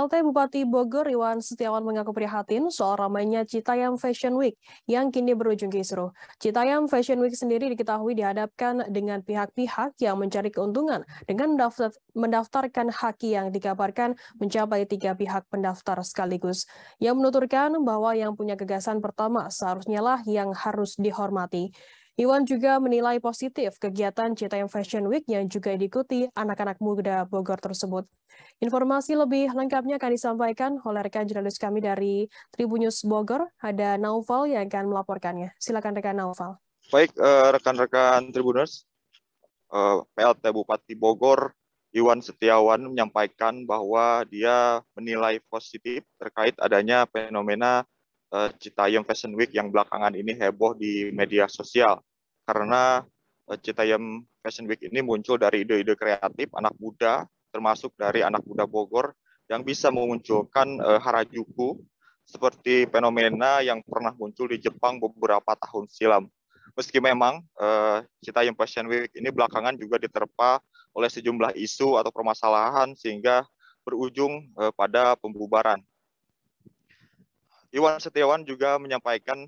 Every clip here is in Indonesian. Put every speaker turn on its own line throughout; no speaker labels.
PLT Bupati Bogor Iwan Setiawan mengaku prihatin soal ramainya Citayam Fashion Week yang kini berujung kisruh. Citayam Fashion Week sendiri diketahui dihadapkan dengan pihak-pihak yang mencari keuntungan dengan mendaftarkan haki yang dikabarkan mencapai 3 pihak pendaftar sekaligus. Yang menuturkan bahwa yang punya gagasan pertama seharusnya lah yang harus dihormati. Iwan juga menilai positif kegiatan Citayam Fashion Week yang juga diikuti anak-anak muda Bogor tersebut. Informasi lebih lengkapnya akan disampaikan oleh rekan jurnalis kami dari Tribun News Bogor, ada Naufal yang akan melaporkannya. Silakan rekan Naufal.
Baik, rekan-rekan Tribuners, PLT Bupati Bogor Iwan Setiawan menyampaikan bahwa dia menilai positif terkait adanya fenomena Citayam Fashion Week yang belakangan ini heboh di media sosial. Karena Citayam Fashion Week ini muncul dari ide-ide kreatif anak muda, termasuk dari anak muda Bogor yang bisa memunculkan Harajuku seperti fenomena yang pernah muncul di Jepang beberapa tahun silam. Meski memang Citayam Fashion Week ini belakangan juga diterpa oleh sejumlah isu atau permasalahan sehingga berujung pada pembubaran. Iwan Setiawan juga menyampaikan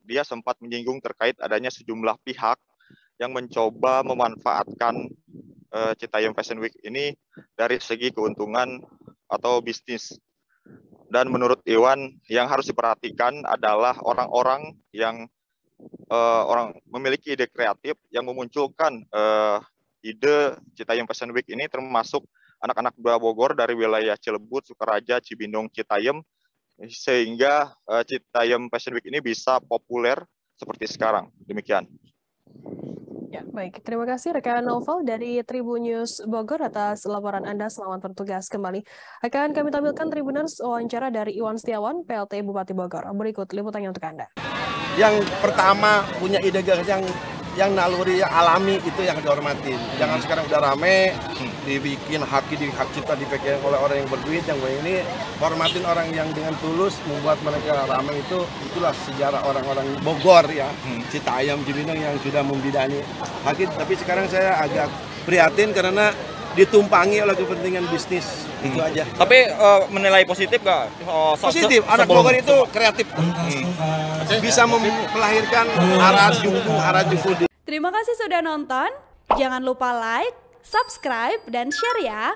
dia sempat menyinggung terkait adanya sejumlah pihak yang mencoba memanfaatkan Citayam Fashion Week ini dari segi keuntungan atau bisnis. Dan menurut Iwan, yang harus diperhatikan adalah orang-orang yang memiliki ide kreatif yang memunculkan ide Citayam Fashion Week ini, termasuk anak-anak muda Bogor dari wilayah Cilebut, Sukaraja, Cibinong, Citayam, sehingga Citayam Fashion Week ini bisa populer seperti sekarang. Demikian.
Ya, baik. Terima kasih rekan Novel dari Tribun News Bogor atas laporan Anda. Selamat bertugas kembali. Akan kami tampilkan Tribuners wawancara dari Iwan Setiawan, PLT Bupati Bogor. Berikut liputannya untuk Anda.
Yang pertama punya ide yang naluri, yang alami, itu yang dihormatin. Jangan sekarang udah rame, dibikin hak cipta dipegang oleh orang yang berduit, yang ini hormatin orang yang dengan tulus membuat mereka ramai. Itulah sejarah orang-orang Bogor ya, Citayam, Cibinong yang sudah membidani haki. Tapi sekarang saya agak prihatin karena ditumpangi oleh kepentingan bisnis. Itu aja.
Tapi menilai positif nggak?
Positif, anak Bogor itu kreatif. Bisa melahirkan Harajuku.
Terima kasih sudah nonton. Jangan lupa like, subscribe, dan share ya.